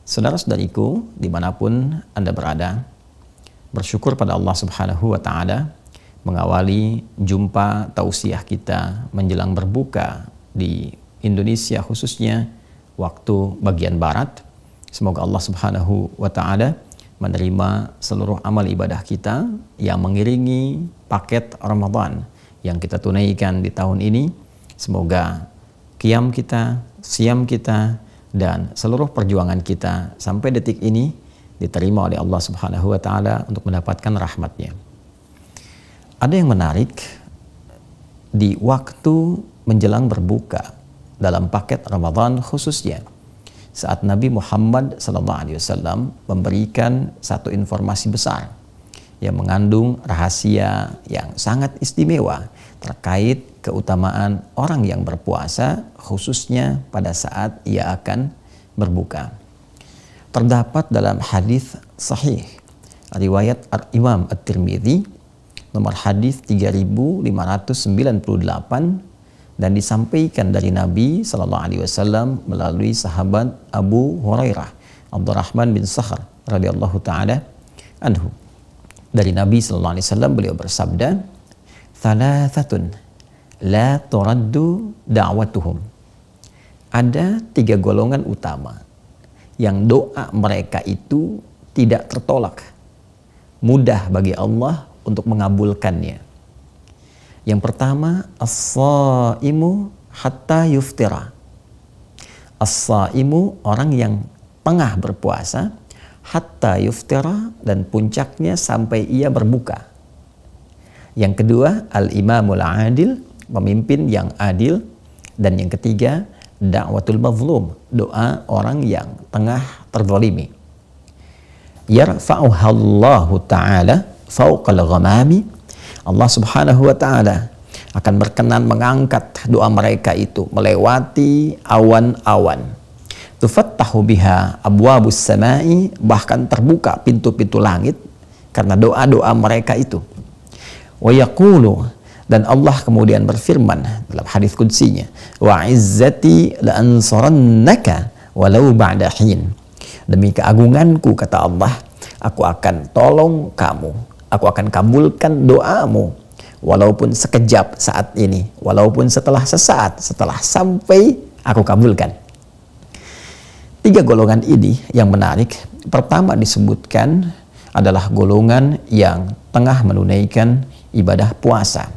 Saudara-saudariku, dimanapun Anda berada, bersyukur pada Allah Subhanahu wa Ta'ala mengawali jumpa tausiah kita menjelang berbuka di Indonesia, khususnya waktu bagian Barat. Semoga Allah Subhanahu wa Ta'ala menerima seluruh amal ibadah kita yang mengiringi paket Ramadan yang kita tunaikan di tahun ini. Semoga qiyam kita, siam kita, dan seluruh perjuangan kita sampai detik ini diterima oleh Allah Subhanahu wa Ta'ala untuk mendapatkan rahmatnya. Ada yang menarik di waktu menjelang berbuka dalam paket Ramadan, khususnya saat Nabi Muhammad SAW memberikan satu informasi besar yang mengandung rahasia yang sangat istimewa terkait keutamaan orang yang berpuasa, khususnya pada saat ia akan berbuka. Terdapat dalam hadis sahih riwayat Imam At-Tirmidzi nomor hadis 3598 dan disampaikan dari Nabi SAW melalui sahabat Abu Hurairah Abdurrahman bin Sakhr radhiyallahu taala anhu. Dari Nabi SAW beliau bersabda, "Thalathatun la turaddu da'watuhum." Ada 3 golongan utama yang doa mereka itu tidak tertolak, mudah bagi Allah untuk mengabulkannya. Yang pertama, as-shaimu hatta yuftira. As-shaimu, orang yang tengah berpuasa, hatta yuftira, dan puncaknya sampai ia berbuka. Yang kedua, al-imamul adil, pemimpin yang adil. Dan yang ketiga, da'watul mazlum, doa orang yang tengah terzalimi. Yarfa'uhallahu ta'ala fauqal ghamami. Allah Subhanahu wa Ta'ala akan berkenan mengangkat doa mereka itu melewati awan-awan. Tufattahu biha abwabus samai, bahkan terbuka pintu-pintu langit karena doa-doa mereka itu. Wa yaqulu, dan Allah kemudian berfirman dalam hadis qudsinya, wa izzati la ansurannaka walau ba'da hin. Demi keagunganku, kata Allah, aku akan tolong kamu, aku akan kabulkan doamu walaupun sekejap saat ini, walaupun setelah sesaat, setelah sampai aku kabulkan. 3 golongan ini yang menarik. Pertama disebutkan adalah golongan yang tengah menunaikan ibadah puasa.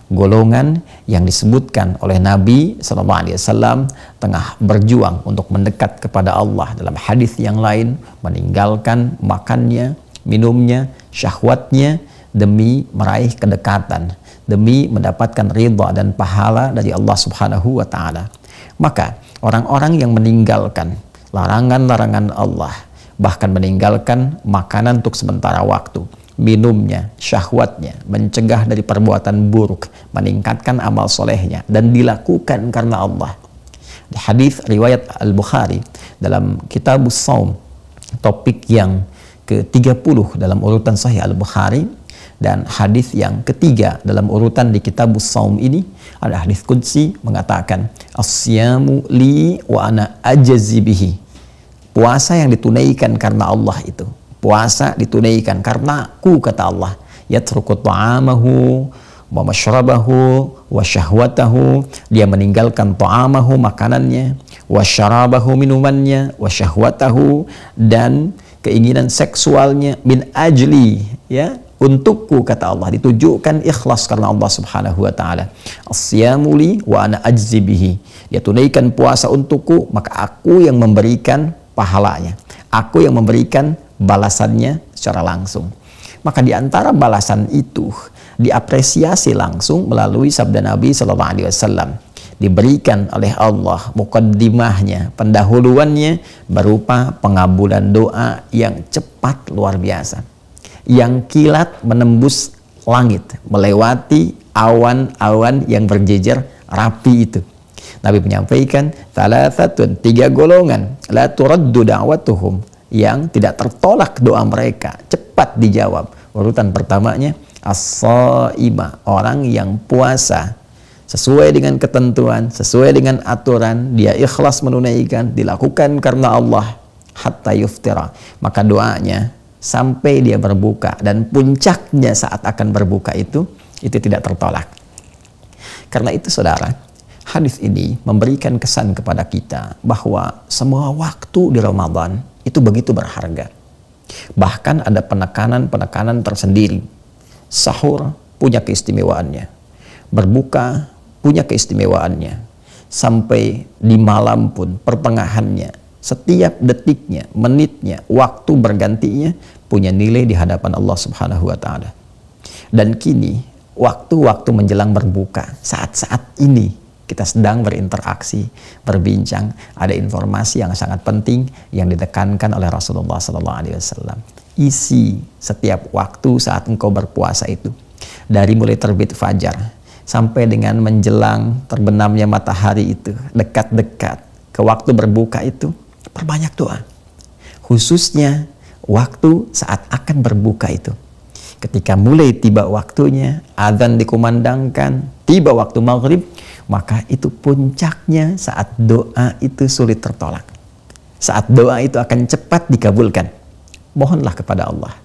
Golongan yang disebutkan oleh Nabi SAW tengah berjuang untuk mendekat kepada Allah. Dalam hadis yang lain, meninggalkan makannya, minumnya, syahwatnya demi meraih kedekatan, demi mendapatkan ridha dan pahala dari Allah Subhanahu wa Ta'ala. Maka orang-orang yang meninggalkan larangan-larangan Allah, bahkan meninggalkan makanan untuk sementara waktu, minumnya, syahwatnya, mencegah dari perbuatan buruk, meningkatkan amal solehnya, dan dilakukan karena Allah. Hadis riwayat Al-Bukhari dalam Kitabus Shaum, topik yang ke-30 dalam urutan Sahih Al-Bukhari, dan hadis yang ketiga dalam urutan di Kitabus Shaum ini ada hadis qudsi mengatakan, "As-siyamu li wa ana ajzi bihi." Puasa yang ditunaikan karena Allah itu, puasa ditunaikan karena aku, kata Allah. Yatruku ta'amahu wa mashrabahu wa syahwatahu, dia meninggalkan ta'amahu, makanannya, wa syarabahu, minumannya, wa syahwatahu, dan keinginan seksualnya, min ajli, ya, untukku, kata Allah. Ditujukan ikhlas karena Allah Subhanahu wa Ta'ala. As-siyamu li wa ana ajzi bihi. Dia tunaikan puasa untukku, maka aku yang memberikan pahalanya, aku yang memberikan balasannya secara langsung. Maka di antara balasan itu diapresiasi langsung melalui sabda Nabi SAW. Diberikan oleh Allah muqaddimahnya, pendahuluannya, berupa pengabulan doa yang cepat luar biasa, yang kilat menembus langit, melewati awan-awan yang berjejer rapi itu. Nabi menyampaikan, thalathatun, 3 golongan, la turaddu da'watuhum, yang tidak tertolak doa mereka, cepat dijawab. Urutan pertamanya, as-shaima, orang yang puasa sesuai dengan ketentuan, sesuai dengan aturan, dia ikhlas menunaikan, dilakukan karena Allah, hatta yuftira. Maka doanya sampai dia berbuka, dan puncaknya saat akan berbuka itu tidak tertolak. Karena itu saudara, hadis ini memberikan kesan kepada kita bahwa semua waktu di Ramadan itu begitu berharga. Bahkan ada penekanan tersendiri. Sahur punya keistimewaannya, berbuka punya keistimewaannya, sampai di malam pun pertengahannya, setiap detiknya, menitnya, waktu bergantinya punya nilai di hadapan Allah Subhanahu wa Ta'ala. Dan kini waktu-waktu menjelang berbuka, saat-saat ini kita sedang berinteraksi, berbincang, ada informasi yang sangat penting yang ditekankan oleh Rasulullah SAW. Isi setiap waktu saat engkau berpuasa itu, dari mulai terbit fajar sampai dengan menjelang terbenamnya matahari itu, dekat-dekat ke waktu berbuka itu, perbanyak doa. Khususnya waktu saat akan berbuka itu. Ketika mulai tiba waktunya, azan dikumandangkan, tiba waktu maghrib, maka itu puncaknya saat doa itu sulit tertolak. Saat doa itu akan cepat dikabulkan. Mohonlah kepada Allah.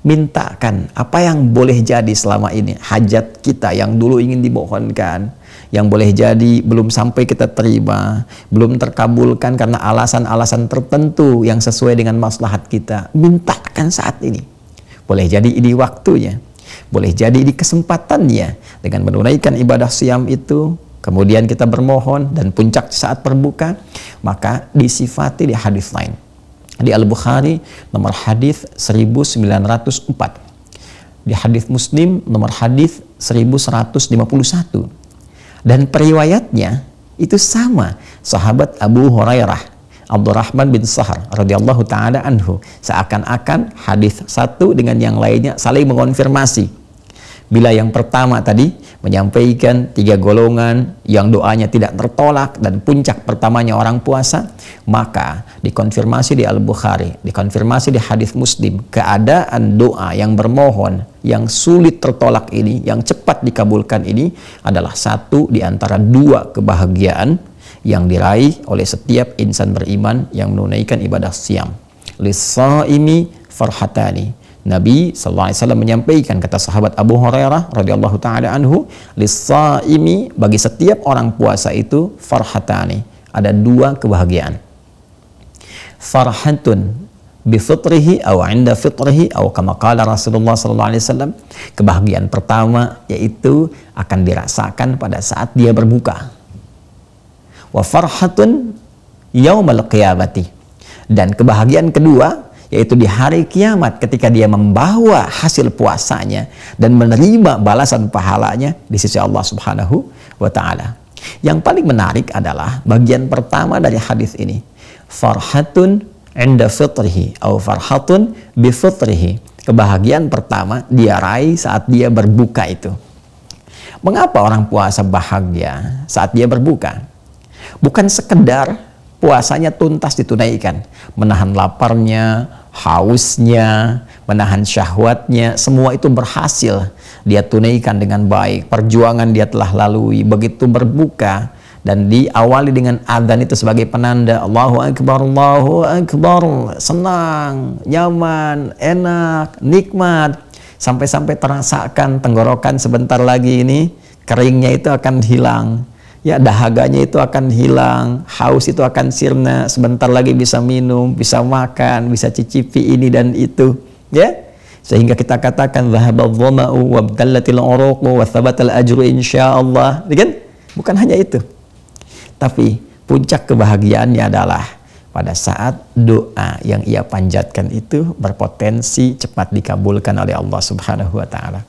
Mintakan apa yang boleh jadi selama ini. Hajat kita yang dulu ingin dimohonkan, yang boleh jadi belum sampai kita terima, belum terkabulkan karena alasan-alasan tertentu yang sesuai dengan maslahat kita. Mintakan saat ini. Boleh jadi ini waktunya. Boleh jadi ini kesempatannya. Dengan menunaikan ibadah siam itu, kemudian kita bermohon, dan puncak saat berbuka, maka disifati di hadis lain. Di Al-Bukhari nomor hadis 1904. Di hadis Muslim nomor hadis 1151. Dan periwayatnya itu sama. Sahabat Abu Hurairah, Abdurrahman bin Sahar radhiyallahu taala anhu, seakan-akan hadis satu dengan yang lainnya saling mengonfirmasi. Bila yang pertama tadi menyampaikan 3 golongan yang doanya tidak tertolak dan puncak pertamanya orang puasa, maka dikonfirmasi di Al-Bukhari, dikonfirmasi di hadis Muslim, keadaan doa yang bermohon yang sulit tertolak ini, yang cepat dikabulkan ini adalah satu di antara 2 kebahagiaan yang diraih oleh setiap insan beriman yang menunaikan ibadah siam. Lis-shaimi farhatani. Nabi SAW menyampaikan, kata sahabat Abu Hurairah radhiyallahu taala anhu, lis-shaimi, bagi setiap orang puasa itu farhatani, ada 2 kebahagiaan. Farhatun bi fitrihi aw 'inda fitrihi aw kama qala Rasulullah SAW. Kebahagiaan pertama yaitu akan dirasakan pada saat dia berbuka. Wa farhatun yaumal qiyamati, dan kebahagiaan kedua yaitu di hari kiamat ketika dia membawa hasil puasanya dan menerima balasan pahalanya di sisi Allah Subhanahu wa Ta'ala. Yang paling menarik adalah bagian pertama dari hadis ini, farhatun 'inda fitrihi atau farhatun bi fitrihi. Kebahagiaan pertama dia raih saat dia berbuka itu. Mengapa orang puasa bahagia saat dia berbuka? Bukan sekedar puasanya tuntas ditunaikan, menahan laparnya, hausnya, menahan syahwatnya, semua itu berhasil dia tunaikan dengan baik. Perjuangan dia telah lalui. Begitu berbuka dan diawali dengan adzan itu sebagai penanda Allahu Akbar, Allahu Akbar, senang, nyaman, enak, nikmat, sampai-sampai terasakan tenggorokan sebentar lagi ini keringnya itu akan hilang. Ya, dahaganya itu akan hilang, haus itu akan sirna, sebentar lagi bisa minum, bisa makan, bisa cicipi ini dan itu, ya. Sehingga kita katakan dhahabadh dhama'u wa btallatil uruqu wa thabatal ajru insyaallah, kan? Bukan hanya itu. Tapi puncak kebahagiaannya adalah pada saat doa yang ia panjatkan itu berpotensi cepat dikabulkan oleh Allah Subhanahu wa Ta'ala.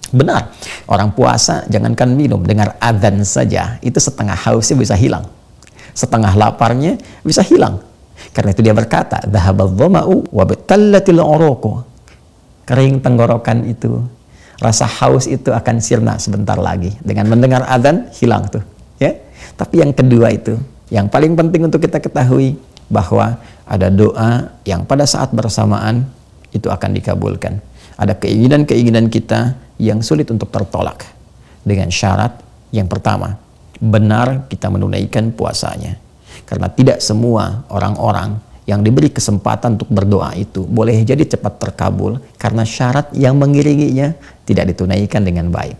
Benar, orang puasa jangankan minum, dengar adzan saja itu setengah hausnya bisa hilang, setengah laparnya bisa hilang. Karena itu dia berkata, dhahabadh dhama'u wa btallatil uruqu. Kering tenggorokan itu, rasa haus itu akan sirna sebentar lagi. Dengan mendengar adzan hilang tuh, ya. Tapi yang kedua itu, yang paling penting untuk kita ketahui bahwa ada doa yang pada saat bersamaan itu akan dikabulkan. Ada keinginan-keinginan kita yang sulit untuk tertolak dengan syarat yang pertama, benar kita menunaikan puasanya. Karena tidak semua orang-orang yang diberi kesempatan untuk berdoa itu boleh jadi cepat terkabul karena syarat yang mengiringinya tidak ditunaikan dengan baik.